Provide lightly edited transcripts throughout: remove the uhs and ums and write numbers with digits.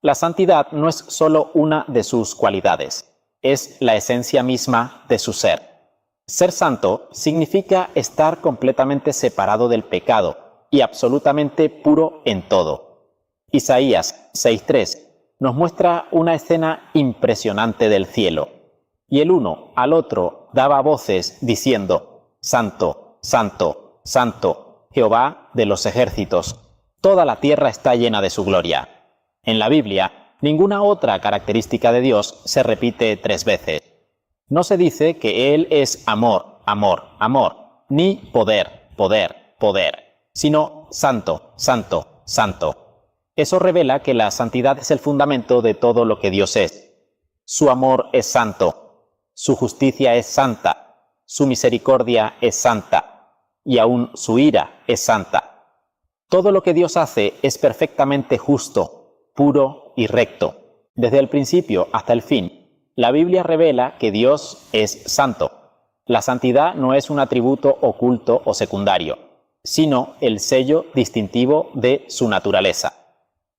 La santidad no es solo una de sus cualidades, es la esencia misma de su ser. Ser santo significa estar completamente separado del pecado y absolutamente puro en todo. Isaías 6:3 nos muestra una escena impresionante del cielo. Y el uno al otro daba voces diciendo: Santo, Santo, Santo, Jehová de los ejércitos, toda la tierra está llena de su gloria. En la Biblia, ninguna otra característica de Dios se repite 3 veces. No se dice que Él es amor, amor, amor, ni poder, poder, poder, sino santo, santo, santo. Eso revela que la santidad es el fundamento de todo lo que Dios es. Su amor es santo, su justicia es santa, su misericordia es santa, y aún su ira es santa. Todo lo que Dios hace es perfectamente justo, puro y recto. Desde el principio hasta el fin, la Biblia revela que Dios es santo. La santidad no es un atributo oculto o secundario, sino el sello distintivo de su naturaleza.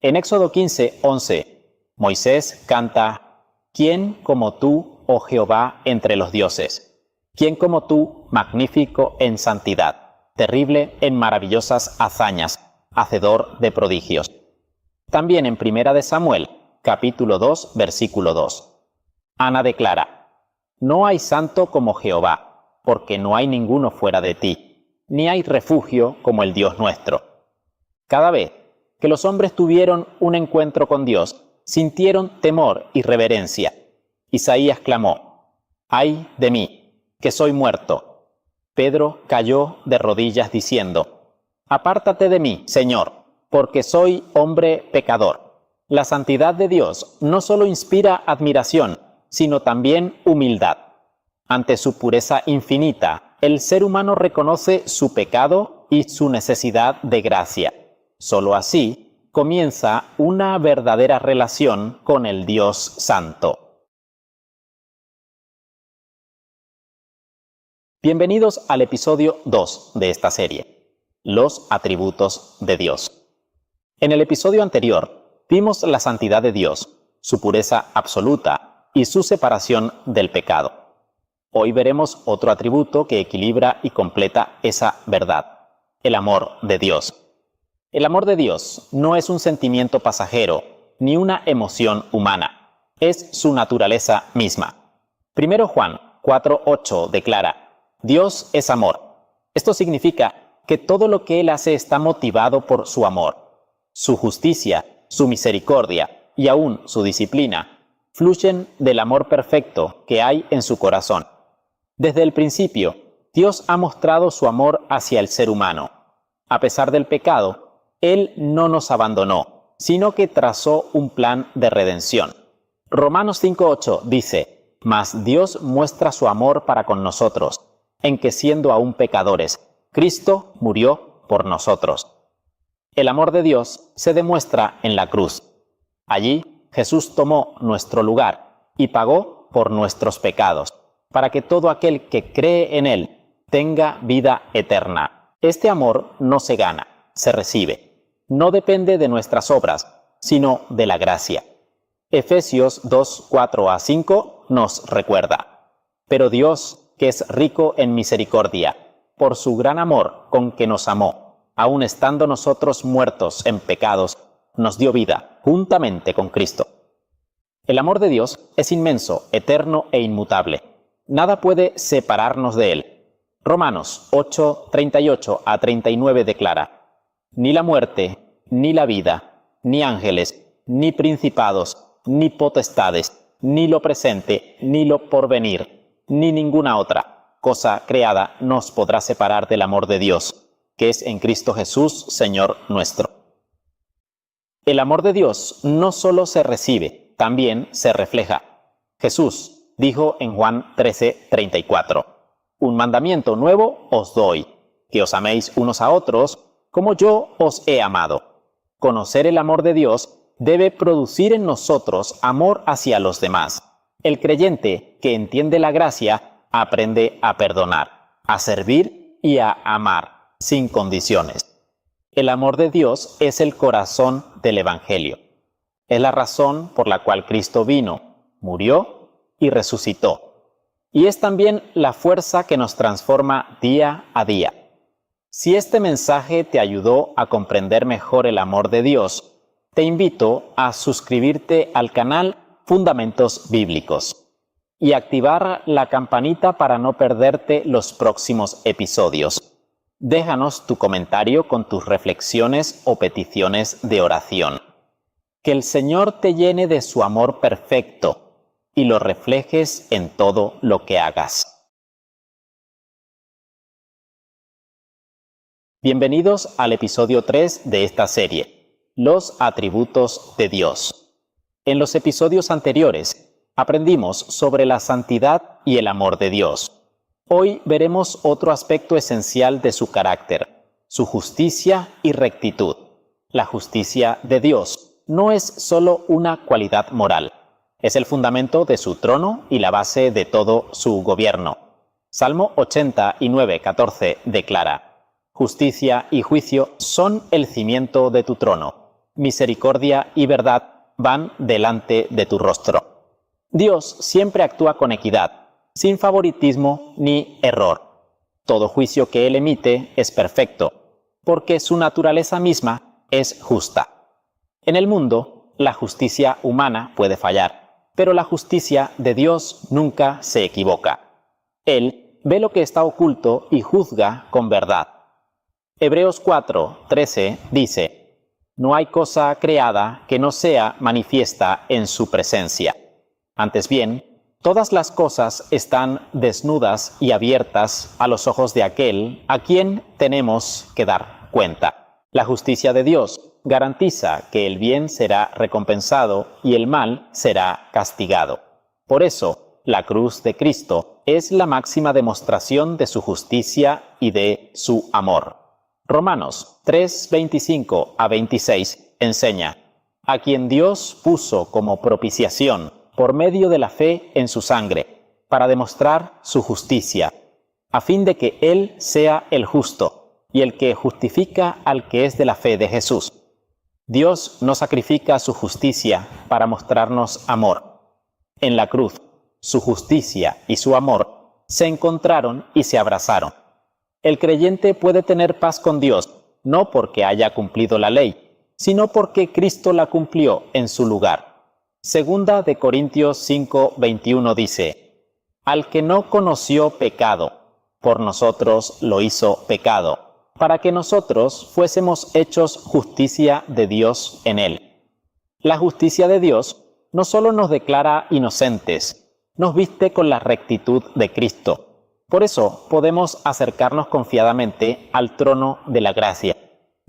En Éxodo 15:11, Moisés canta: ¿Quién como tú, oh Jehová, entre los dioses? ¿Quién como tú, magnífico en santidad, terrible en maravillosas hazañas, hacedor de prodigios? También en Primera de Samuel, capítulo 2, versículo 2. Ana declara: No hay santo como Jehová, porque no hay ninguno fuera de ti, ni hay refugio como el Dios nuestro. Cada vez que los hombres tuvieron un encuentro con Dios, sintieron temor y reverencia. Isaías clamó: ¡Ay de mí, que soy muerto! Pedro cayó de rodillas diciendo: Apártate de mí, Señor, porque soy hombre pecador. La santidad de Dios no solo inspira admiración, sino también humildad. Ante su pureza infinita, el ser humano reconoce su pecado y su necesidad de gracia. Solo así comienza una verdadera relación con el Dios Santo. Bienvenidos al episodio 2 de esta serie, los atributos de Dios. En el episodio anterior vimos la santidad de Dios, su pureza absoluta y su separación del pecado. Hoy veremos otro atributo que equilibra y completa esa verdad: el amor de Dios. El amor de Dios no es un sentimiento pasajero ni una emoción humana, es su naturaleza misma. 1 Juan 4:8 declara: Dios es amor. Esto significa que todo lo que Él hace está motivado por su amor. Su justicia, su misericordia y aún su disciplina fluyen del amor perfecto que hay en su corazón. Desde el principio, Dios ha mostrado su amor hacia el ser humano. A pesar del pecado, Él no nos abandonó, sino que trazó un plan de redención. Romanos 5:8 dice: Mas Dios muestra su amor para con nosotros, en que siendo aún pecadores, Cristo murió por nosotros. El amor de Dios se demuestra en la cruz. Allí, Jesús tomó nuestro lugar y pagó por nuestros pecados, para que todo aquel que cree en Él tenga vida eterna. Este amor no se gana, se recibe. No depende de nuestras obras, sino de la gracia. Efesios 2:4-5 nos recuerda: Pero Dios, que es rico en misericordia, por su gran amor con que nos amó, aun estando nosotros muertos en pecados, nos dio vida juntamente con Cristo. El amor de Dios es inmenso, eterno e inmutable. Nada puede separarnos de Él. Romanos 8:38-39 declara: Ni la muerte, ni la vida, ni ángeles, ni principados, ni potestades, ni lo presente, ni lo porvenir, ni ninguna otra cosa creada nos podrá separar del amor de Dios, que es en Cristo Jesús, Señor nuestro. El amor de Dios no solo se recibe, también se refleja. Jesús dijo en Juan 13:34: Un mandamiento nuevo os doy, que os améis unos a otros, como yo os he amado. Conocer el amor de Dios debe producir en nosotros amor hacia los demás. El creyente que entiende la gracia aprende a perdonar, a servir y a amar, sin condiciones. El amor de Dios es el corazón del Evangelio. Es la razón por la cual Cristo vino, murió y resucitó. Y es también la fuerza que nos transforma día a día. Si este mensaje te ayudó a comprender mejor el amor de Dios, te invito a suscribirte al canal Fundamentos Bíblicos y activar la campanita para no perderte los próximos episodios. Déjanos tu comentario con tus reflexiones o peticiones de oración. Que el Señor te llene de su amor perfecto y lo reflejes en todo lo que hagas. Bienvenidos al episodio 3 de esta serie, Los atributos de Dios. En los episodios anteriores aprendimos sobre la santidad y el amor de Dios. Hoy veremos otro aspecto esencial de su carácter, su justicia y rectitud. La justicia de Dios no es solo una cualidad moral, es el fundamento de su trono y la base de todo su gobierno. Salmo 89:14 declara: Justicia y juicio son el cimiento de tu trono. Misericordia y verdad van delante de tu rostro. Dios siempre actúa con equidad, sin favoritismo ni error. Todo juicio que Él emite es perfecto, porque su naturaleza misma es justa. En el mundo, la justicia humana puede fallar, pero la justicia de Dios nunca se equivoca. Él ve lo que está oculto y juzga con verdad. Hebreos 4:13 dice: No hay cosa creada que no sea manifiesta en su presencia. Antes bien, todas las cosas están desnudas y abiertas a los ojos de aquel a quien tenemos que dar cuenta. La justicia de Dios garantiza que el bien será recompensado y el mal será castigado. Por eso, la cruz de Cristo es la máxima demostración de su justicia y de su amor. Romanos 3:25-26 enseña: a quien Dios puso como propiciación por medio de la fe en su sangre, para demostrar su justicia, a fin de que Él sea el justo y el que justifica al que es de la fe de Jesús. Dios no sacrifica su justicia para mostrarnos amor. En la cruz, su justicia y su amor se encontraron y se abrazaron. El creyente puede tener paz con Dios, no porque haya cumplido la ley, sino porque Cristo la cumplió en su lugar. Segunda de Corintios 5:21 dice: Al que no conoció pecado, por nosotros lo hizo pecado, para que nosotros fuésemos hechos justicia de Dios en él. La justicia de Dios no solo nos declara inocentes, nos viste con la rectitud de Cristo. Por eso podemos acercarnos confiadamente al trono de la gracia.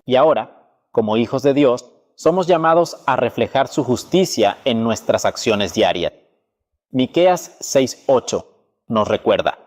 Y ahora, como hijos de Dios, somos llamados a reflejar su justicia en nuestras acciones diarias. Miqueas 6:8 nos recuerda: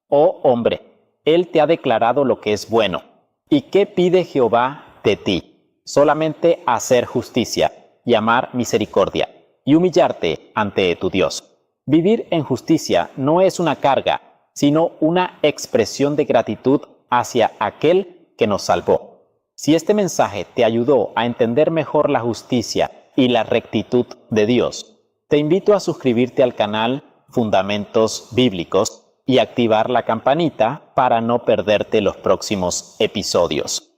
Oh hombre, Él te ha declarado lo que es bueno. ¿Y qué pide Jehová de ti? Solamente hacer justicia y amar misericordia y humillarte ante tu Dios. Vivir en justicia no es una carga, sino una expresión de gratitud hacia aquel que nos salvó. Si este mensaje te ayudó a entender mejor la justicia y la rectitud de Dios, te invito a suscribirte al canal Fundamentos Bíblicos y activar la campanita para no perderte los próximos episodios.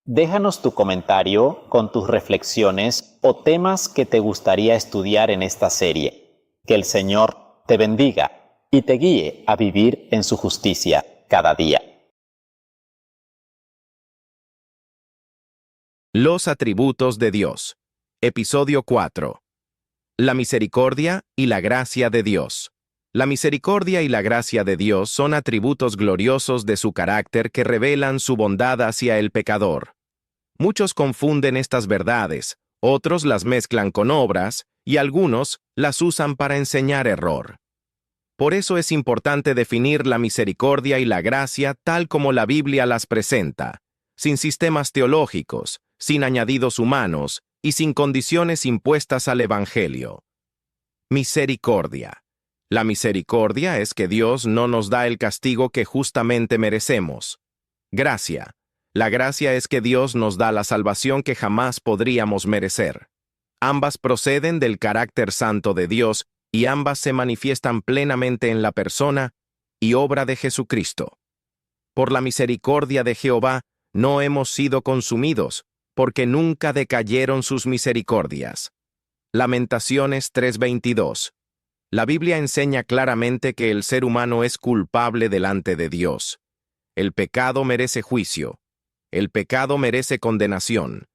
Déjanos tu comentario con tus reflexiones o temas que te gustaría estudiar en esta serie. Que el Señor te bendiga y te guíe a vivir en su justicia cada día. Los atributos de Dios. Episodio 4. La misericordia y la gracia de Dios. La misericordia y la gracia de Dios son atributos gloriosos de su carácter que revelan su bondad hacia el pecador. Muchos confunden estas verdades, otros las mezclan con obras, y algunos las usan para enseñar error. Por eso es importante definir la misericordia y la gracia tal como la Biblia las presenta, sin sistemas teológicos, sin añadidos humanos y sin condiciones impuestas al Evangelio. Misericordia. La misericordia es que Dios no nos da el castigo que justamente merecemos. Gracia. La gracia es que Dios nos da la salvación que jamás podríamos merecer. Ambas proceden del carácter santo de Dios y ambas se manifiestan plenamente en la persona y obra de Jesucristo. Por la misericordia de Jehová no hemos sido consumidos, porque nunca decayeron sus misericordias. Lamentaciones 3:22. La Biblia enseña claramente que el ser humano es culpable delante de Dios. El pecado merece juicio. El pecado merece condenación.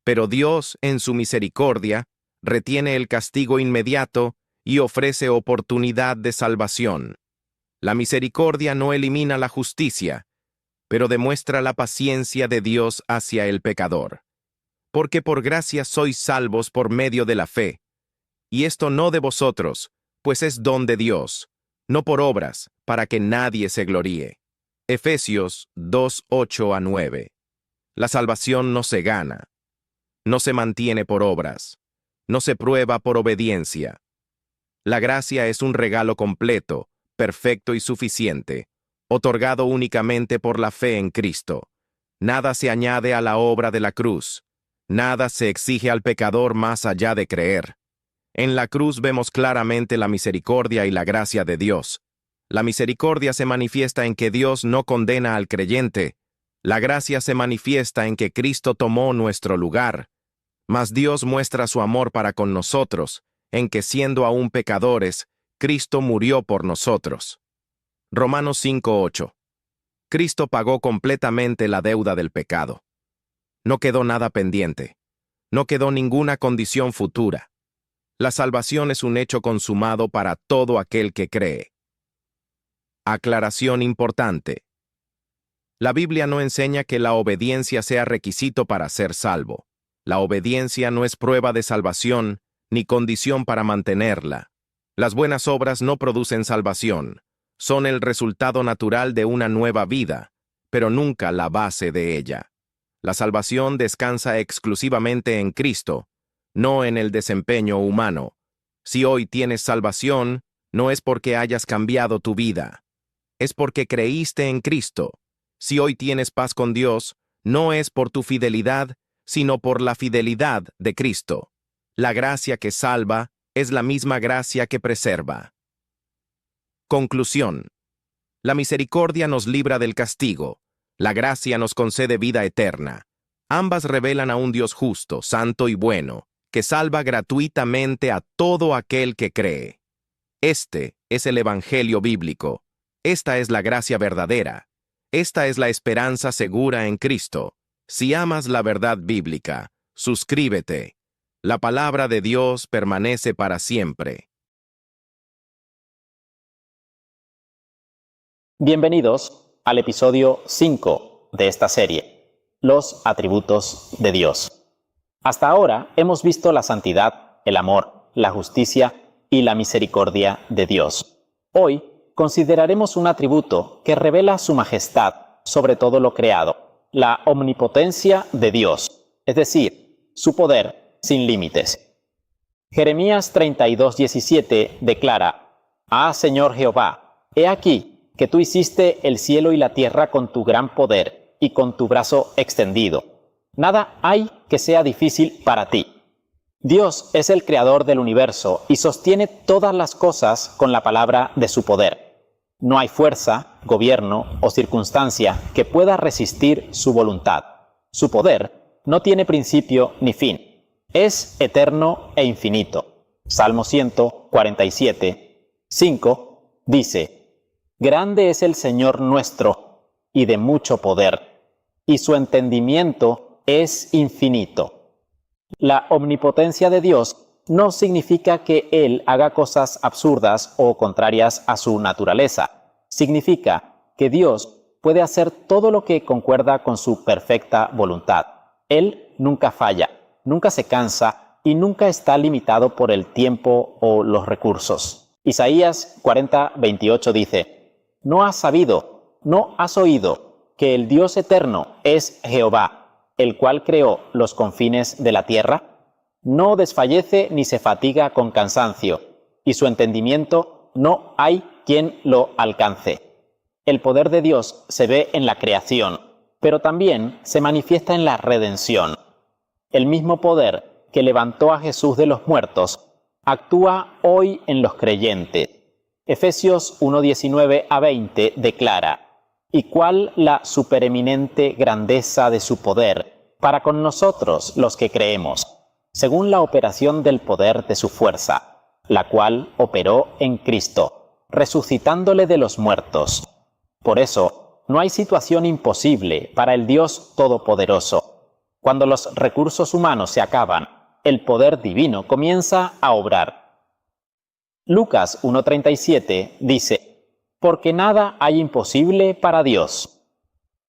Pero Dios, en su misericordia, retiene el castigo inmediato y ofrece oportunidad de salvación. La misericordia no elimina la justicia, pero demuestra la paciencia de Dios hacia el pecador. Porque por gracia sois salvos por medio de la fe. Y esto no de vosotros, pues es don de Dios, no por obras, para que nadie se gloríe. Efesios 2:8-9. La salvación no se gana, no se mantiene por obras, no se prueba por obediencia. La gracia es un regalo completo, perfecto y suficiente, otorgado únicamente por la fe en Cristo. Nada se añade a la obra de la cruz. Nada se exige al pecador más allá de creer. En la cruz vemos claramente la misericordia y la gracia de Dios. La misericordia se manifiesta en que Dios no condena al creyente. La gracia se manifiesta en que Cristo tomó nuestro lugar. Mas Dios muestra su amor para con nosotros, en que siendo aún pecadores, Cristo murió por nosotros. Romanos 5:8. Cristo pagó completamente la deuda del pecado. No quedó nada pendiente. No quedó ninguna condición futura. La salvación es un hecho consumado para todo aquel que cree. Aclaración importante. La Biblia no enseña que la obediencia sea requisito para ser salvo. La obediencia no es prueba de salvación, ni condición para mantenerla. Las buenas obras no producen salvación. Son el resultado natural de una nueva vida, pero nunca la base de ella. La salvación descansa exclusivamente en Cristo, no en el desempeño humano. Si hoy tienes salvación, no es porque hayas cambiado tu vida. Es porque creíste en Cristo. Si hoy tienes paz con Dios, no es por tu fidelidad, sino por la fidelidad de Cristo. La gracia que salva es la misma gracia que preserva. Conclusión. La misericordia nos libra del castigo. La gracia nos concede vida eterna. Ambas revelan a un Dios justo, santo y bueno, que salva gratuitamente a todo aquel que cree. Este es el Evangelio bíblico. Esta es la gracia verdadera. Esta es la esperanza segura en Cristo. Si amas la verdad bíblica, suscríbete. La palabra de Dios permanece para siempre. Bienvenidos al episodio 5 de esta serie, los atributos de Dios. Hasta ahora hemos visto la santidad, el amor, la justicia y la misericordia de Dios. Hoy consideraremos un atributo que revela su majestad sobre todo lo creado, la omnipotencia de Dios, es decir, su poder sin límites. Jeremías 32:17 declara: «Ah, Señor Jehová, he aquí que tú hiciste el cielo y la tierra con tu gran poder y con tu brazo extendido. Nada hay que sea difícil para ti». Dios es el creador del universo y sostiene todas las cosas con la palabra de su poder. No hay fuerza, gobierno o circunstancia que pueda resistir su voluntad. Su poder no tiene principio ni fin. Es eterno e infinito. Salmo 147:5 dice: «Grande es el Señor nuestro, y de mucho poder, y su entendimiento es infinito». La omnipotencia de Dios no significa que Él haga cosas absurdas o contrarias a su naturaleza. Significa que Dios puede hacer todo lo que concuerda con su perfecta voluntad. Él nunca falla, nunca se cansa y nunca está limitado por el tiempo o los recursos. Isaías 40:28 dice: «¿No has sabido, no has oído, que el Dios eterno es Jehová, el cual creó los confines de la tierra? No desfallece ni se fatiga con cansancio, y su entendimiento no hay quien lo alcance». El poder de Dios se ve en la creación, pero también se manifiesta en la redención. El mismo poder que levantó a Jesús de los muertos, actúa hoy en los creyentes. Efesios 1:19-20 declara: «Y cuál la supereminente grandeza de su poder para con nosotros los que creemos, según la operación del poder de su fuerza, la cual operó en Cristo, resucitándole de los muertos». Por eso, no hay situación imposible para el Dios Todopoderoso. Cuando los recursos humanos se acaban, el poder divino comienza a obrar. Lucas 1:37 dice: «Porque nada hay imposible para Dios».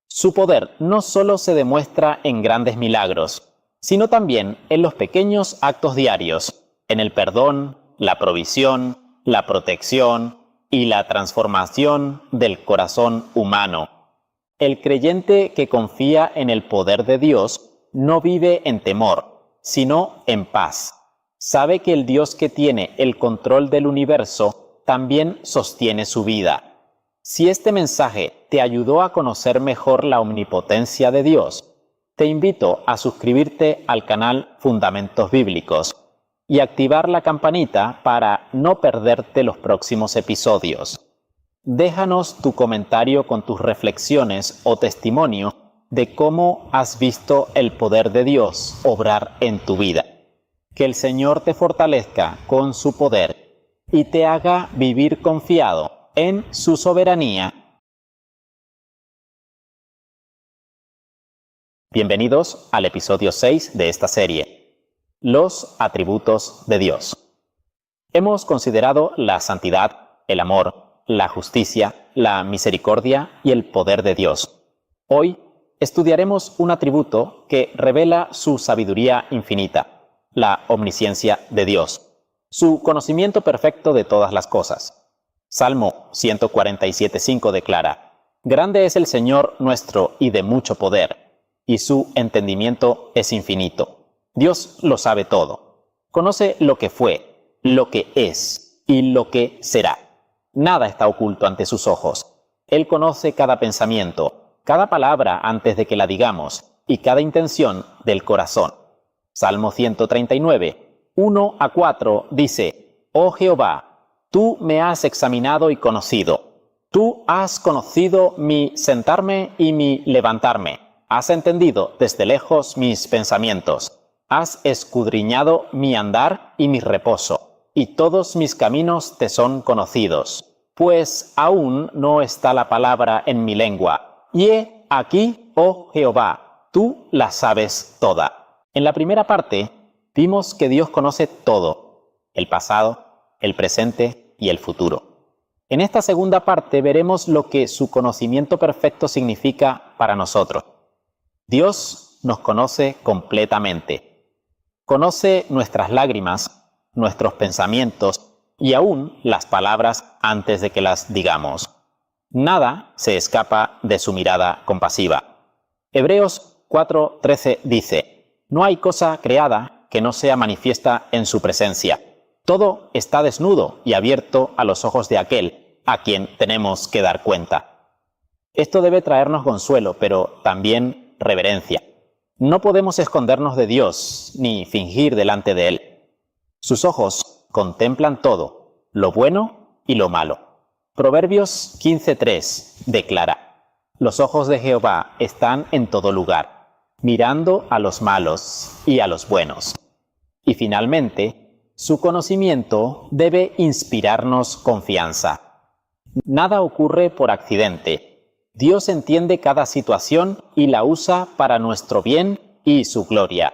Su poder no solo se demuestra en grandes milagros, sino también en los pequeños actos diarios, en el perdón, la provisión, la protección y la transformación del corazón humano. El creyente que confía en el poder de Dios no vive en temor, sino en paz. Sabe que el Dios que tiene el control del universo también sostiene su vida. Si este mensaje te ayudó a conocer mejor la omnipotencia de Dios, te invito a suscribirte al canal Fundamentos Bíblicos y activar la campanita para no perderte los próximos episodios. Déjanos tu comentario con tus reflexiones o testimonio de cómo has visto el poder de Dios obrar en tu vida. Que el Señor te fortalezca con su poder y te haga vivir confiado en su soberanía. Bienvenidos al episodio 6 de esta serie, Los atributos de Dios. Hemos considerado la santidad, el amor, la justicia, la misericordia y el poder de Dios. Hoy estudiaremos un atributo que revela su sabiduría infinita, la omnisciencia de Dios, su conocimiento perfecto de todas las cosas. Salmo 147:5 declara: «Grande es el Señor nuestro y de mucho poder, y su entendimiento es infinito». Dios lo sabe todo. Conoce lo que fue, lo que es y lo que será. Nada está oculto ante sus ojos. Él conoce cada pensamiento, cada palabra antes de que la digamos y cada intención del corazón. Salmo 139, 1-4 dice: «Oh Jehová, tú me has examinado y conocido. Tú has conocido mi sentarme y mi levantarme. Has entendido desde lejos mis pensamientos. Has escudriñado mi andar y mi reposo, y todos mis caminos te son conocidos. Pues aún no está la palabra en mi lengua. Y he aquí, oh Jehová, tú la sabes toda». En la primera parte, vimos que Dios conoce todo, el pasado, el presente y el futuro. En esta segunda parte veremos lo que su conocimiento perfecto significa para nosotros. Dios nos conoce completamente. Conoce nuestras lágrimas, nuestros pensamientos y aún las palabras antes de que las digamos. Nada se escapa de su mirada compasiva. Hebreos 4:13 dice: «No hay cosa creada que no sea manifiesta en su presencia. Todo está desnudo y abierto a los ojos de aquel a quien tenemos que dar cuenta». Esto debe traernos consuelo, pero también reverencia. No podemos escondernos de Dios ni fingir delante de Él. Sus ojos contemplan todo, lo bueno y lo malo. Proverbios 15:3 declara: «Los ojos de Jehová están en todo lugar, mirando a los malos y a los buenos». Y finalmente, su conocimiento debe inspirarnos confianza. Nada ocurre por accidente. Dios entiende cada situación y la usa para nuestro bien y su gloria.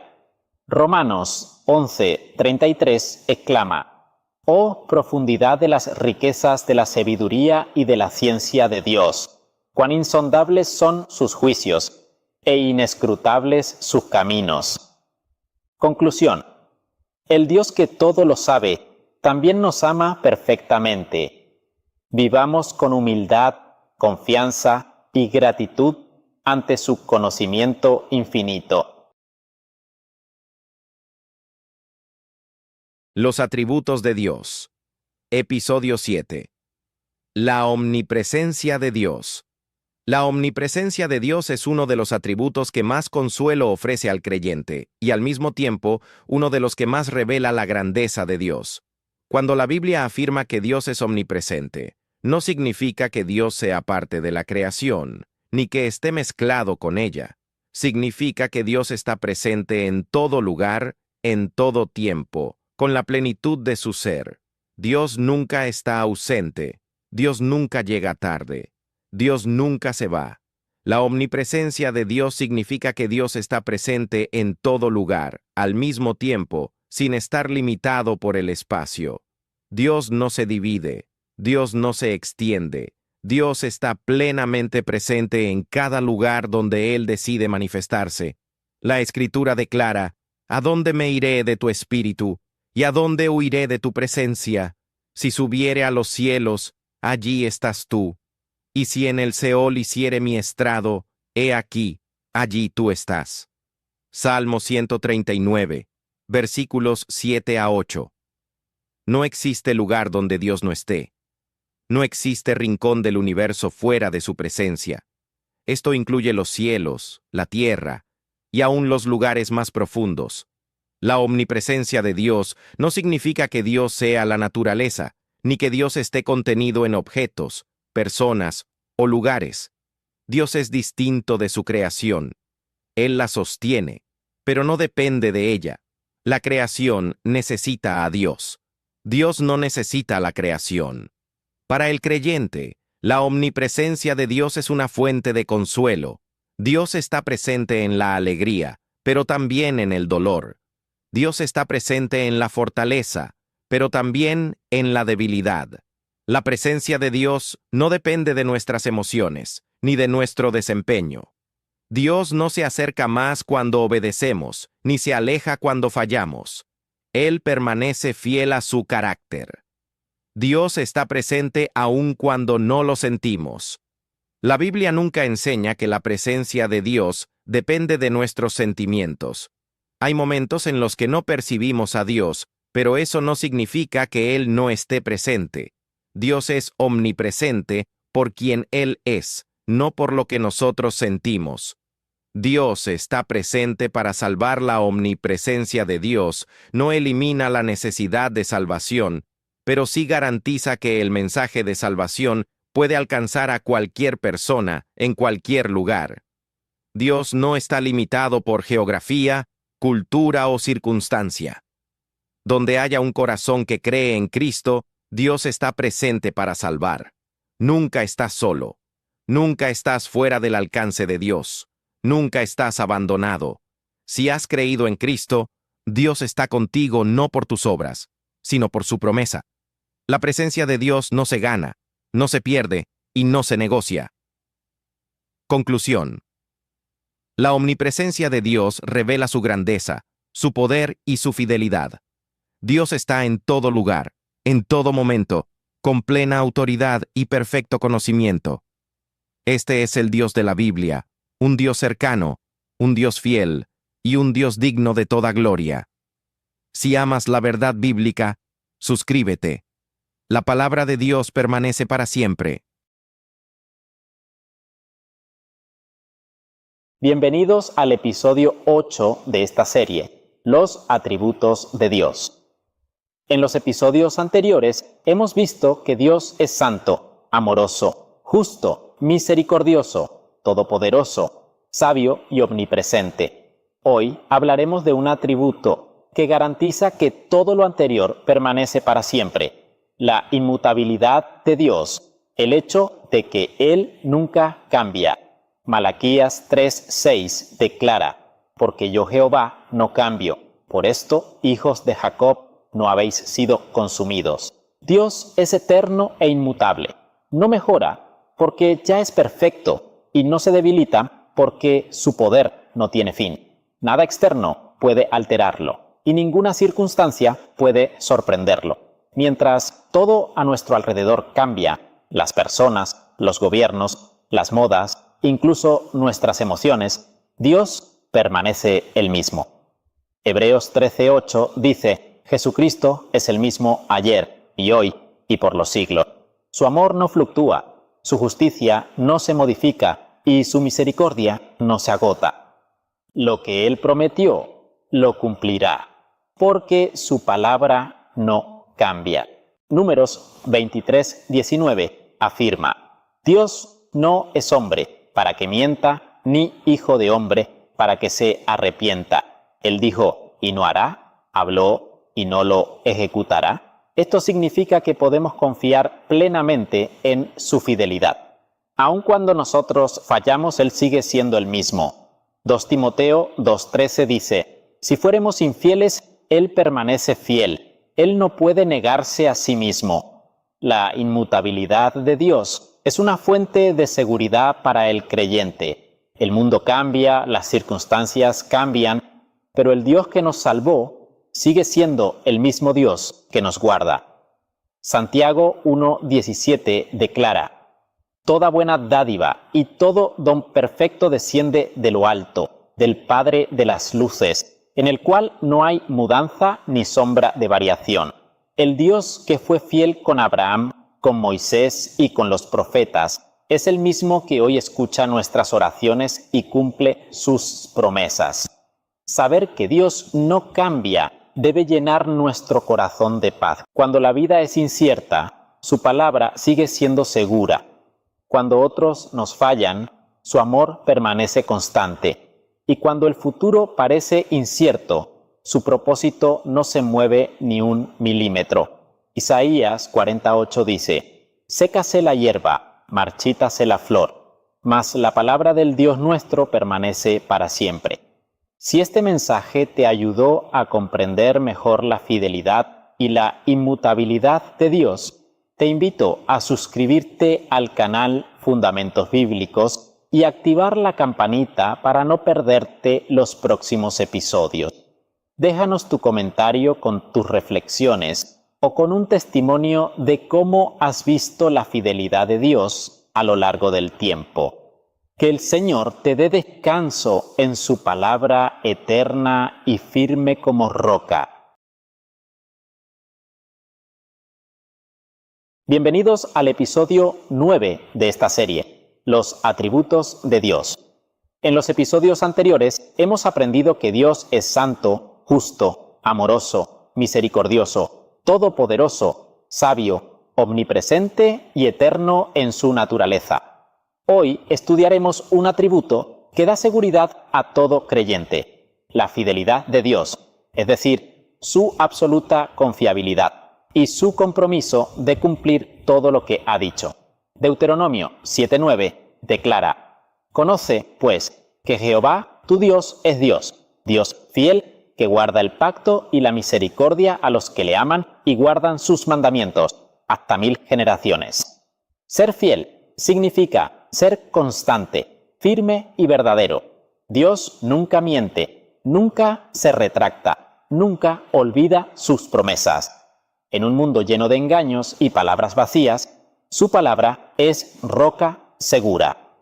Romanos 11:33 exclama: «Oh profundidad de las riquezas de la sabiduría y de la ciencia de Dios, cuán insondables son sus juicios e inescrutables sus caminos». Conclusión: el Dios que todo lo sabe también nos ama perfectamente. Vivamos con humildad, confianza y gratitud ante su conocimiento infinito. Los atributos de Dios. Episodio 7. La omnipresencia de Dios. La omnipresencia de Dios es uno de los atributos que más consuelo ofrece al creyente, y al mismo tiempo, uno de los que más revela la grandeza de Dios. Cuando la Biblia afirma que Dios es omnipresente, no significa que Dios sea parte de la creación, ni que esté mezclado con ella. Significa que Dios está presente en todo lugar, en todo tiempo, con la plenitud de su ser. Dios nunca está ausente. Dios nunca llega tarde. Dios nunca se va. La omnipresencia de Dios significa que Dios está presente en todo lugar, al mismo tiempo, sin estar limitado por el espacio. Dios no se divide. Dios no se extiende. Dios está plenamente presente en cada lugar donde Él decide manifestarse. La Escritura declara: ¿A dónde me iré de tu espíritu? ¿Y a dónde huiré de tu presencia? Si subiere a los cielos, allí estás tú. Y si en el Seol hiciere mi estrado, he aquí, allí tú estás. Salmo 139, versículos 7 a 8. No existe lugar donde Dios no esté. No existe rincón del universo fuera de su presencia. Esto incluye los cielos, la tierra, y aún los lugares más profundos. La omnipresencia de Dios no significa que Dios sea la naturaleza, ni que Dios esté contenido en objetos, personas o lugares. Dios es distinto de su creación. Él la sostiene, pero no depende de ella. La creación necesita a Dios. Dios no necesita la creación. Para el creyente, la omnipresencia de Dios es una fuente de consuelo. Dios está presente en la alegría, pero también en el dolor. Dios está presente en la fortaleza, pero también en la debilidad. La presencia de Dios no depende de nuestras emociones, ni de nuestro desempeño. Dios no se acerca más cuando obedecemos, ni se aleja cuando fallamos. Él permanece fiel a su carácter. Dios está presente aun cuando no lo sentimos. La Biblia nunca enseña que la presencia de Dios depende de nuestros sentimientos. Hay momentos en los que no percibimos a Dios, pero eso no significa que Él no esté presente. Dios es omnipresente por quien Él es, no por lo que nosotros sentimos. Dios está presente para salvar. La omnipresencia de Dios no elimina la necesidad de salvación, pero sí garantiza que el mensaje de salvación puede alcanzar a cualquier persona, en cualquier lugar. Dios no está limitado por geografía, cultura o circunstancia. Donde haya un corazón que cree en Cristo, Dios está presente para salvar. Nunca estás solo. Nunca estás fuera del alcance de Dios. Nunca estás abandonado. Si has creído en Cristo, Dios está contigo no por tus obras, sino por su promesa. La presencia de Dios no se gana, no se pierde y no se negocia. Conclusión. La omnipresencia de Dios revela su grandeza, su poder y su fidelidad. Dios está en todo lugar, en todo momento, con plena autoridad y perfecto conocimiento. Este es el Dios de la Biblia, un Dios cercano, un Dios fiel y un Dios digno de toda gloria. Si amas la verdad bíblica, suscríbete. La palabra de Dios permanece para siempre. Bienvenidos al episodio 8 de esta serie, Los atributos de Dios. En los episodios anteriores hemos visto que Dios es santo, amoroso, justo, misericordioso, todopoderoso, sabio y omnipresente. Hoy hablaremos de un atributo que garantiza que todo lo anterior permanece para siempre: la inmutabilidad de Dios, el hecho de que Él nunca cambia. Malaquías 3:6 declara: porque yo Jehová no cambio, por esto, hijos de Jacob, no habéis sido consumidos. Dios es eterno e inmutable. No mejora porque ya es perfecto y no se debilita porque su poder no tiene fin. Nada externo puede alterarlo y ninguna circunstancia puede sorprenderlo. Mientras todo a nuestro alrededor cambia, las personas, los gobiernos, las modas, incluso nuestras emociones, Dios permanece el mismo. Hebreos 13:8 dice: Jesucristo es el mismo ayer y hoy y por los siglos. Su amor no fluctúa. su justicia no se modifica y su misericordia no se agota. Lo que Él prometió, lo cumplirá, porque su palabra no cambia. Números 23:19 afirma: Dios no es hombre para que mienta, ni hijo de hombre para que se arrepienta. Él dijo y no hará, habló y no lo ejecutará. Esto significa que podemos confiar plenamente en su fidelidad. Aun cuando nosotros fallamos, Él sigue siendo el mismo. 2 Timoteo 2:13 dice: si fuéramos infieles, Él permanece fiel. Él no puede negarse a sí mismo. La inmutabilidad de Dios es una fuente de seguridad para el creyente. El mundo cambia, las circunstancias cambian, pero el Dios que nos salvó sigue siendo el mismo Dios que nos guarda. Santiago 1:17 declara: toda buena dádiva y todo don perfecto desciende de lo alto, del Padre de las luces, en el cual no hay mudanza ni sombra de variación. El Dios que fue fiel con Abraham, con Moisés y con los profetas, es el mismo que hoy escucha nuestras oraciones y cumple sus promesas. Saber que Dios no cambia debe llenar nuestro corazón de paz. Cuando la vida es incierta, su palabra sigue siendo segura. Cuando otros nos fallan, su amor permanece constante. Y cuando el futuro parece incierto, su propósito no se mueve ni un milímetro. Isaías 48 dice: sécase la hierba, marchítase la flor, mas la palabra del Dios nuestro permanece para siempre. Si este mensaje te ayudó a comprender mejor la fidelidad y la inmutabilidad de Dios, te invito a suscribirte al canal Fundamentos Bíblicos y activar la campanita para no perderte los próximos episodios. Déjanos tu comentario con tus reflexiones o con un testimonio de cómo has visto la fidelidad de Dios a lo largo del tiempo. Que el Señor te dé descanso en su palabra eterna y firme como roca. Bienvenidos al episodio 9 de esta serie, los atributos de Dios. En los episodios anteriores hemos aprendido que Dios es santo, justo, amoroso, misericordioso, todopoderoso, sabio, omnipresente y eterno en su naturaleza. Hoy estudiaremos un atributo que da seguridad a todo creyente: la fidelidad de Dios, es decir, su absoluta confiabilidad y su compromiso de cumplir todo lo que ha dicho. Deuteronomio 7:9 declara: conoce, pues, que Jehová tu Dios es Dios, Dios fiel, que guarda el pacto y la misericordia a los que le aman y guardan sus mandamientos hasta 1000 generaciones. Ser fiel significa ser constante, firme y verdadero. Dios nunca miente, nunca se retracta, nunca olvida sus promesas. En un mundo lleno de engaños y palabras vacías, su palabra es roca segura.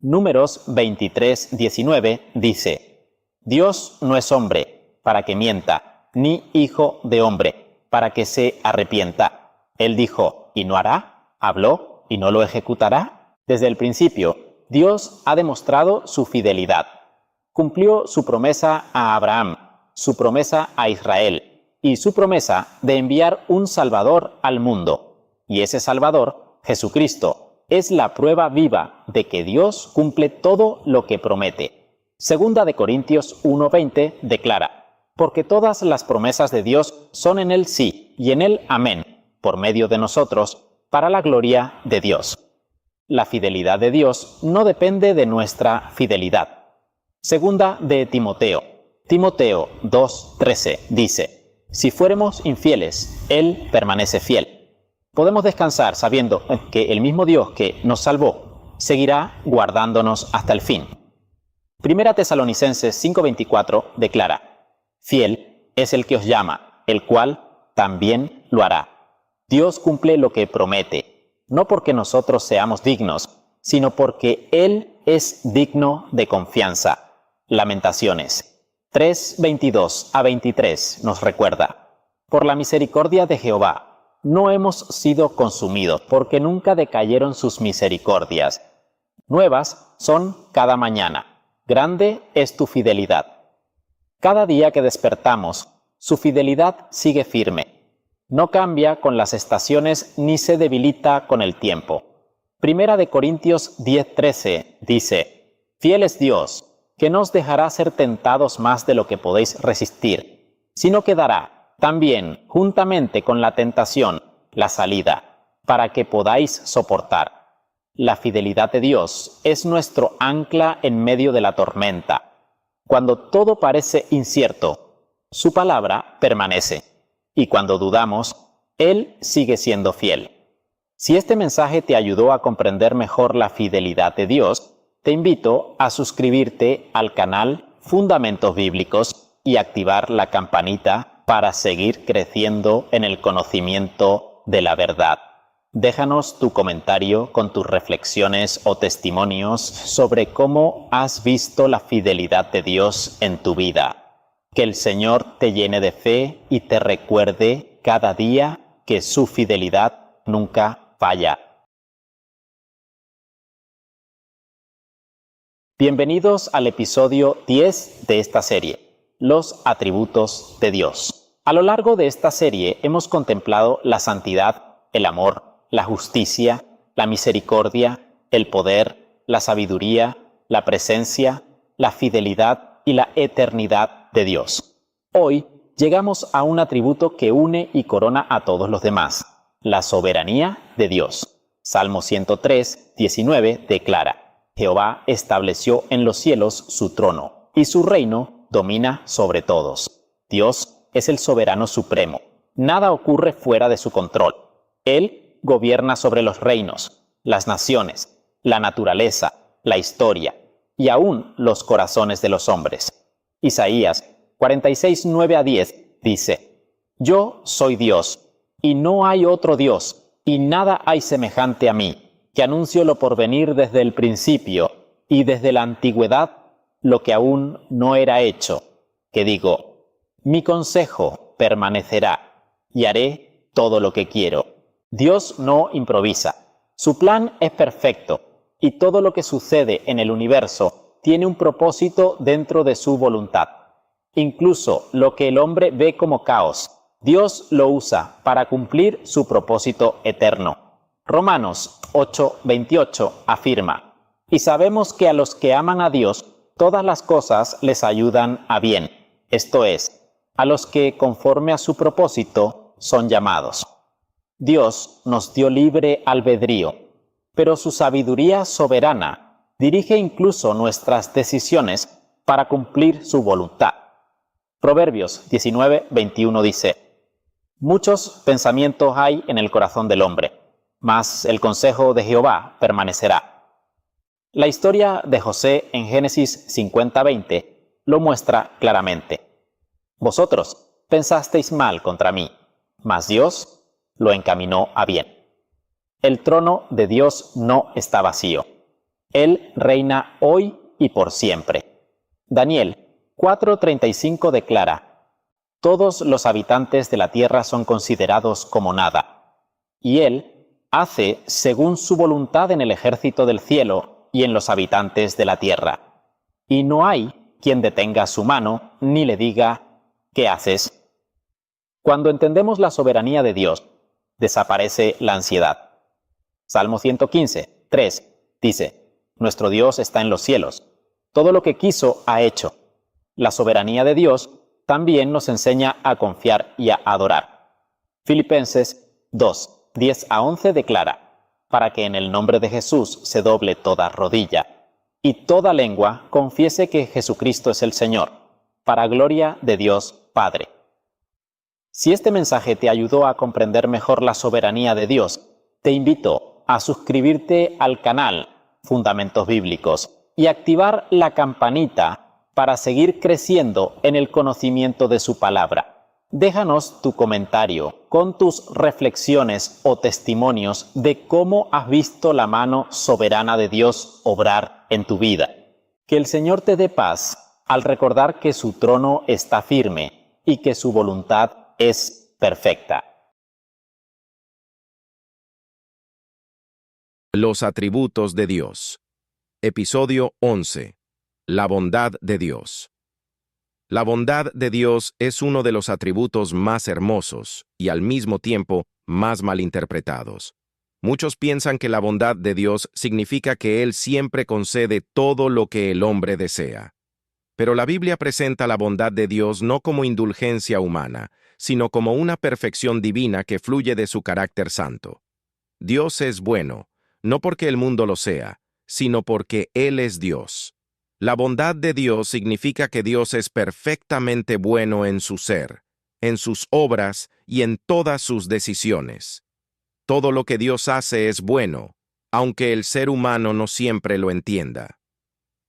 Números 23:19 dice: Dios no es hombre para que mienta, ni hijo de hombre para que se arrepienta. Él dijo y no hará, habló y no lo ejecutará. Desde el principio, Dios ha demostrado su fidelidad. Cumplió su promesa a Abraham, su promesa a Israel y su promesa de enviar un Salvador al mundo. Y ese Salvador, Jesucristo, es la prueba viva de que Dios cumple todo lo que promete. Segunda de Corintios 1:20 declara: porque todas las promesas de Dios son en el sí y en el amén, por medio de nosotros, para la gloria de Dios. La fidelidad de Dios no depende de nuestra fidelidad. Segunda de Timoteo. Timoteo 2:13 dice: si fuéramos infieles, Él permanece fiel. Podemos descansar sabiendo que el mismo Dios que nos salvó seguirá guardándonos hasta el fin. Primera Tesalonicenses 5:24 declara: fiel es el que os llama, el cual también lo hará. Dios cumple lo que promete, no porque nosotros seamos dignos, sino porque Él es digno de confianza. Lamentaciones 3:22-23 nos recuerda: por la misericordia de Jehová, no hemos sido consumidos, porque nunca decayeron sus misericordias. Nuevas son cada mañana. Grande es tu fidelidad. Cada día que despertamos, su fidelidad sigue firme. No cambia con las estaciones ni se debilita con el tiempo. Primera de Corintios 10:13 dice: Fiel es Dios, que no os dejará ser tentados más de lo que podéis resistir, sino que dará también, juntamente con la tentación, la salida, para que podáis soportar. La fidelidad de Dios es nuestro ancla en medio de la tormenta. Cuando todo parece incierto, su palabra permanece. Y cuando dudamos, Él sigue siendo fiel. Si este mensaje te ayudó a comprender mejor la fidelidad de Dios, te invito a suscribirte al canal Fundamentos Bíblicos y activar la campanita para seguir creciendo en el conocimiento de la verdad. Déjanos tu comentario con tus reflexiones o testimonios sobre cómo has visto la fidelidad de Dios en tu vida. Que el Señor te llene de fe y te recuerde cada día que su fidelidad nunca falla. Bienvenidos al episodio 10 de esta serie, Los atributos de Dios. A lo largo de esta serie hemos contemplado la santidad, el amor, la justicia, la misericordia, el poder, la sabiduría, la presencia, la fidelidad y la eternidad de Dios. Hoy llegamos a un atributo que une y corona a todos los demás, la soberanía de Dios. Salmo 103, 19 declara: Jehová estableció en los cielos su trono, y su reino domina sobre todos. Dios es el soberano supremo. Nada ocurre fuera de su control. Él gobierna sobre los reinos, las naciones, la naturaleza, la historia y aún los corazones de los hombres. Isaías 46, 9-10 dice: Yo soy Dios, y no hay otro Dios, y nada hay semejante a mí, que anuncio lo porvenir desde el principio, y desde la antigüedad lo que aún no era hecho, que digo: mi consejo permanecerá, y haré todo lo que quiero. Dios no improvisa. Su plan es perfecto, y todo lo que sucede en el universo tiene un propósito dentro de su voluntad. Incluso lo que el hombre ve como caos, Dios lo usa para cumplir su propósito eterno. Romanos 8:28 afirma: y sabemos que a los que aman a Dios, todas las cosas les ayudan a bien, esto es, a los que conforme a su propósito son llamados. Dios nos dio libre albedrío, pero su sabiduría soberana dirige incluso nuestras decisiones para cumplir su voluntad. Proverbios 19:21 dice: muchos pensamientos hay en el corazón del hombre, mas el consejo de Jehová permanecerá. La historia de José en Génesis 50:20 lo muestra claramente. Vosotros pensasteis mal contra mí, mas Dios lo encaminó a bien. El trono de Dios no está vacío. Él reina hoy y por siempre. Daniel 4:35 declara: todos los habitantes de la tierra son considerados como nada, y Él hace según su voluntad en el ejército del cielo y en los habitantes de la tierra. Y no hay quien detenga su mano ni le diga: ¿qué haces? Cuando entendemos la soberanía de Dios, desaparece la ansiedad. Salmo 115, 3 dice: nuestro Dios está en los cielos. Todo lo que quiso ha hecho. La soberanía de Dios también nos enseña a confiar y a adorar. Filipenses 2, 10-11 declara: para que en el nombre de Jesús se doble toda rodilla y toda lengua confiese que Jesucristo es el Señor, para gloria de Dios Padre. Si este mensaje te ayudó a comprender mejor la soberanía de Dios, te invito a suscribirte al canal Fundamentos Bíblicos y activar la campanita para seguir creciendo en el conocimiento de su palabra. Déjanos tu comentario con tus reflexiones o testimonios de cómo has visto la mano soberana de Dios obrar en tu vida. Que el Señor te dé paz al recordar que su trono está firme y que su voluntad es perfecta. Los atributos de Dios. Episodio 11. La bondad de Dios. La bondad de Dios es uno de los atributos más hermosos y al mismo tiempo más malinterpretados. Muchos piensan que la bondad de Dios significa que Él siempre concede todo lo que el hombre desea. Pero la Biblia presenta la bondad de Dios no como indulgencia humana, sino como una perfección divina que fluye de su carácter santo. Dios es bueno, no porque el mundo lo sea, sino porque Él es Dios. La bondad de Dios significa que Dios es perfectamente bueno en su ser, en sus obras y en todas sus decisiones. Todo lo que Dios hace es bueno, aunque el ser humano no siempre lo entienda.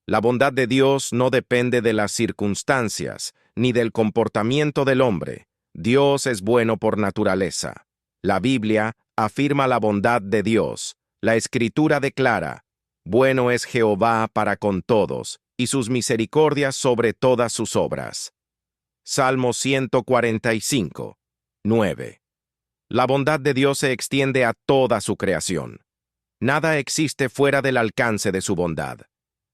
La bondad de Dios no depende de las circunstancias, ni del comportamiento del hombre. Dios es bueno por naturaleza. La Biblia afirma la bondad de Dios. La Escritura declara: bueno es Jehová para con todos, y sus misericordias sobre todas sus obras. Salmo 145, 9. La bondad de Dios se extiende a toda su creación. Nada existe fuera del alcance de su bondad.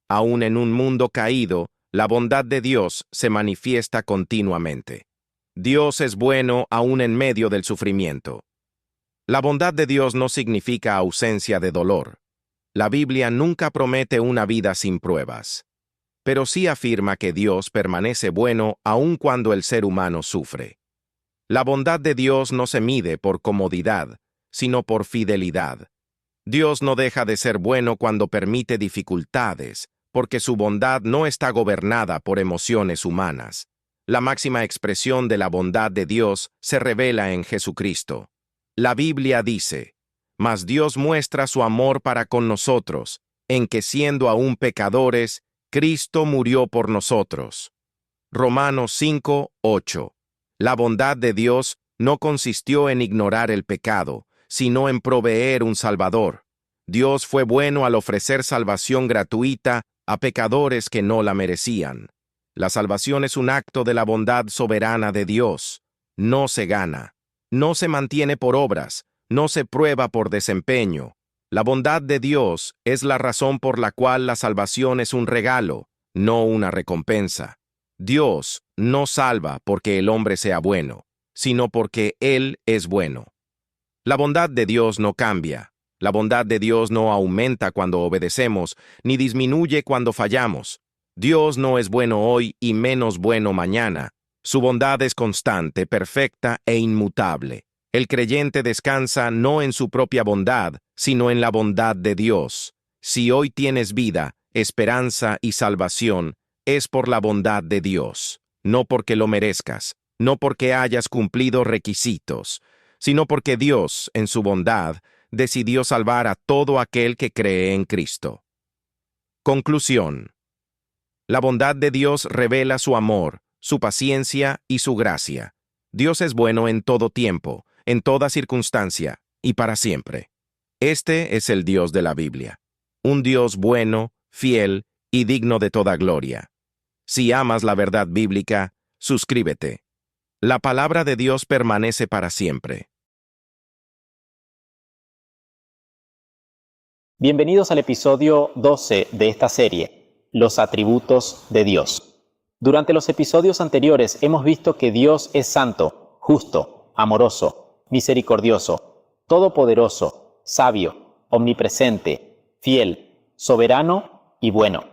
Aún en un mundo caído, la bondad de Dios se manifiesta continuamente. Dios es bueno aún en medio del sufrimiento. La bondad de Dios no significa ausencia de dolor. La Biblia nunca promete una vida sin pruebas, pero sí afirma que Dios permanece bueno aun cuando el ser humano sufre. La bondad de Dios no se mide por comodidad, sino por fidelidad. Dios no deja de ser bueno cuando permite dificultades, porque su bondad no está gobernada por emociones humanas. La máxima expresión de la bondad de Dios se revela en Jesucristo. La Biblia dice: mas Dios muestra su amor para con nosotros, en que siendo aún pecadores, Cristo murió por nosotros. Romanos 5, 8. La bondad de Dios no consistió en ignorar el pecado, sino en proveer un Salvador. Dios fue bueno al ofrecer salvación gratuita a pecadores que no la merecían. La salvación es un acto de la bondad soberana de Dios. No se gana, no se mantiene por obras, no se prueba por desempeño. La bondad de Dios es la razón por la cual la salvación es un regalo, no una recompensa. Dios no salva porque el hombre sea bueno, sino porque Él es bueno. La bondad de Dios no cambia. La bondad de Dios no aumenta cuando obedecemos, ni disminuye cuando fallamos. Dios no es bueno hoy y menos bueno mañana. Su bondad es constante, perfecta e inmutable. El creyente descansa no en su propia bondad, sino en la bondad de Dios. Si hoy tienes vida, esperanza y salvación, es por la bondad de Dios, no porque lo merezcas, no porque hayas cumplido requisitos, sino porque Dios, en su bondad, decidió salvar a todo aquel que cree en Cristo. Conclusión. La bondad de Dios revela su amor, su paciencia y su gracia. Dios es bueno en todo tiempo, en toda circunstancia y para siempre. Este es el Dios de la Biblia, un Dios bueno, fiel y digno de toda gloria. Si amas la verdad bíblica, suscríbete. La palabra de Dios permanece para siempre. Bienvenidos al episodio 12 de esta serie, Los atributos de Dios. Durante los episodios anteriores hemos visto que Dios es santo, justo, amoroso, misericordioso, todopoderoso, sabio, omnipresente, fiel, soberano y bueno.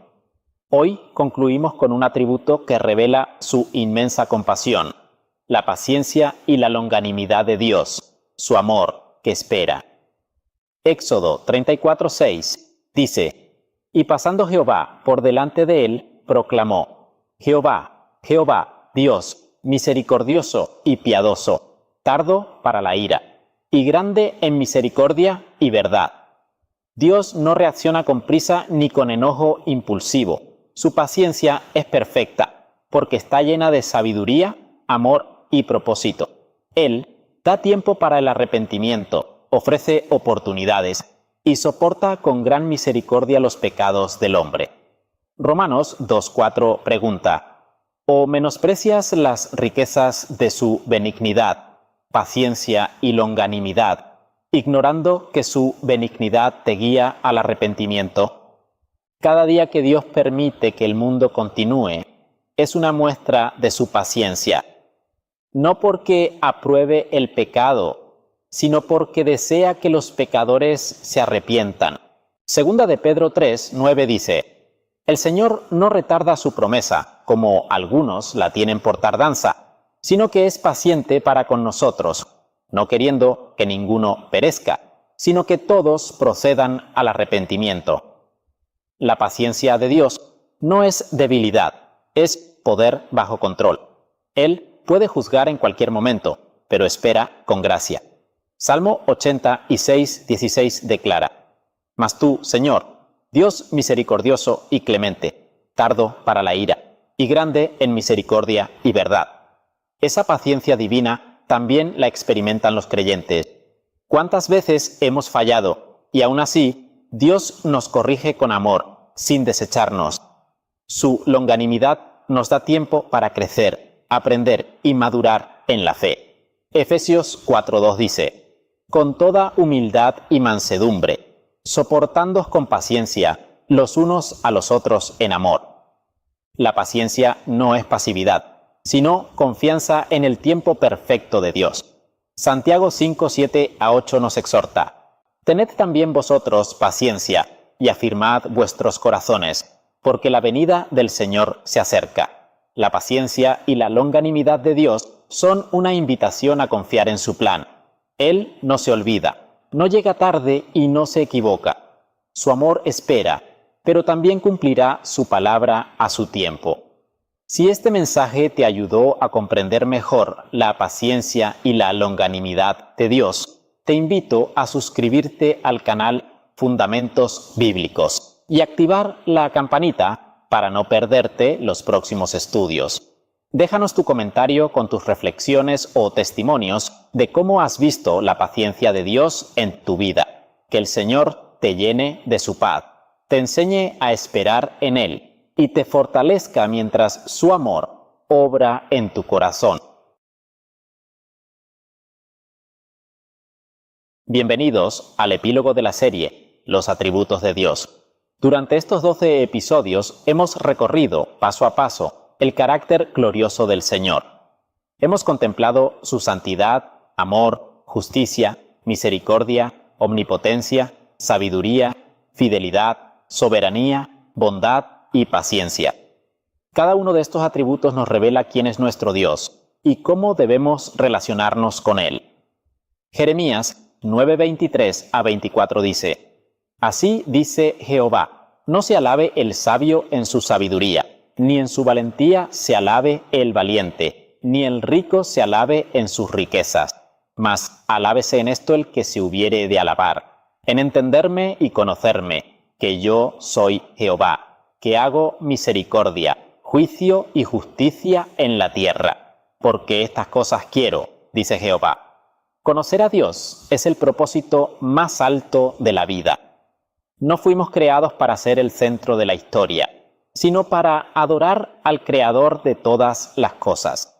Hoy concluimos con un atributo que revela su inmensa compasión, la paciencia y la longanimidad de Dios, su amor que espera. Éxodo 34:6 dice: y pasando Jehová por delante de él, proclamó: Jehová, Jehová, Dios, misericordioso y piadoso, tardo para la ira, y grande en misericordia y verdad. Dios no reacciona con prisa ni con enojo impulsivo. Su paciencia es perfecta, porque está llena de sabiduría, amor y propósito. Él da tiempo para el arrepentimiento, ofrece oportunidades y soporta con gran misericordia los pecados del hombre. Romanos 2:4 pregunta: ¿o menosprecias las riquezas de su benignidad, paciencia y longanimidad, ignorando que su benignidad te guía al arrepentimiento. Cada día que Dios permite que el mundo continúe es una muestra de su paciencia, no porque apruebe el pecado, sino porque desea que los pecadores se arrepientan. Segunda de Pedro 3:9 dice: El Señor no retarda su promesa, como algunos la tienen por tardanza, sino que es paciente para con nosotros, no queriendo que ninguno perezca, sino que todos procedan al arrepentimiento. La paciencia de Dios no es debilidad, es poder bajo control. Él puede juzgar en cualquier momento, pero espera con gracia. Salmo 86:16 declara: Mas tú, Señor, Dios misericordioso y clemente, tardo para la ira, y grande en misericordia y verdad. Esa paciencia divina también la experimentan los creyentes. ¿Cuántas veces hemos fallado? Y aún así, Dios nos corrige con amor, sin desecharnos. Su longanimidad nos da tiempo para crecer, aprender y madurar en la fe. Efesios 4:2 dice: Con toda humildad y mansedumbre, soportándoos con paciencia los unos a los otros en amor. La paciencia no es pasividad, sino confianza en el tiempo perfecto de Dios. Santiago 5:7-8 nos exhorta: Tened también vosotros paciencia y afirmad vuestros corazones, porque la venida del Señor se acerca. La paciencia y la longanimidad de Dios son una invitación a confiar en su plan. Él no se olvida, no llega tarde y no se equivoca. Su amor espera, pero también cumplirá su palabra a su tiempo. Si este mensaje te ayudó a comprender mejor la paciencia y la longanimidad de Dios, te invito a suscribirte al canal Fundamentos Bíblicos y activar la campanita para no perderte los próximos estudios. Déjanos tu comentario con tus reflexiones o testimonios de cómo has visto la paciencia de Dios en tu vida. Que el Señor te llene de su paz, te enseñe a esperar en Él y te fortalezca mientras su amor obra en tu corazón. Bienvenidos al epílogo de la serie Los atributos de Dios. Durante estos 12 episodios hemos recorrido paso a paso el carácter glorioso del Señor. Hemos contemplado su santidad, amor, justicia, misericordia, omnipotencia, sabiduría, fidelidad, soberanía, bondad y paciencia. Cada uno de estos atributos nos revela quién es nuestro Dios y cómo debemos relacionarnos con Él. Jeremías 9:23-24 dice: Así dice Jehová, no se alabe el sabio en su sabiduría, ni en su valentía se alabe el valiente, ni el rico se alabe en sus riquezas, mas alábese en esto el que se hubiere de alabar, en entenderme y conocerme, que yo soy Jehová, que hago misericordia, juicio y justicia en la tierra, porque estas cosas quiero, dice Jehová. Conocer a Dios es el propósito más alto de la vida. No fuimos creados para ser el centro de la historia, sino para adorar al Creador de todas las cosas.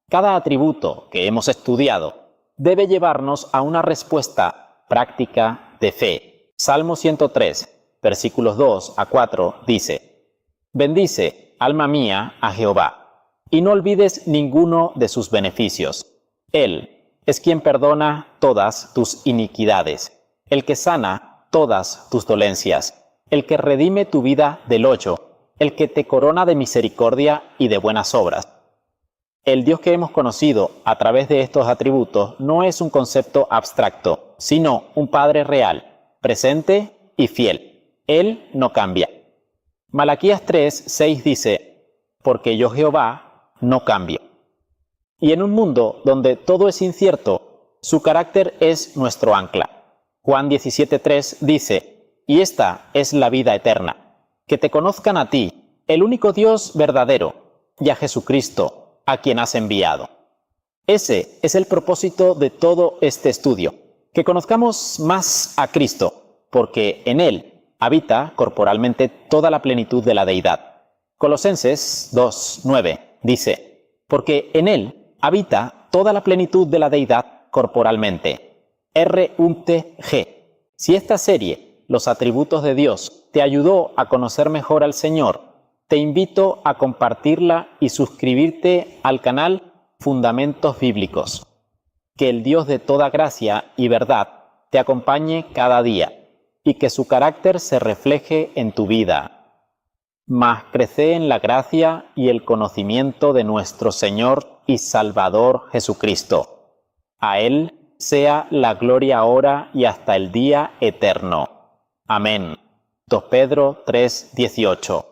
Cada atributo que hemos estudiado debe llevarnos a una respuesta práctica de fe. Salmo 103, versículos 2-4 dice: Bendice, alma mía, a Jehová, y no olvides ninguno de sus beneficios. Él es quien perdona todas tus iniquidades, el que sana todas tus dolencias, el que redime tu vida del hoyo, el que te corona de misericordia y de buenas obras. El Dios que hemos conocido a través de estos atributos no es un concepto abstracto, sino un Padre real, presente y fiel. Él no cambia. Malaquías 3:6 dice: Porque yo Jehová no cambio. Y en un mundo donde todo es incierto, su carácter es nuestro ancla. Juan 17:3 dice: Y esta es la vida eterna, que te conozcan a ti, el único Dios verdadero, y a Jesucristo, a quien has enviado. Ese es el propósito de todo este estudio, que conozcamos más a Cristo, porque en Él habita corporalmente toda la plenitud de la deidad. Colosenses 2:9 dice: Porque en Él habita toda la plenitud de la deidad corporalmente. R.G. Si esta serie, Los atributos de Dios, te ayudó a conocer mejor al Señor, te invito a compartirla y suscribirte al canal Fundamentos Bíblicos. Que el Dios de toda gracia y verdad te acompañe cada día y que su carácter se refleje en tu vida. Mas crece en la gracia y el conocimiento de nuestro Señor y Salvador Jesucristo. A Él sea la gloria ahora y hasta el día eterno. Amén. 2 Pedro 3:18.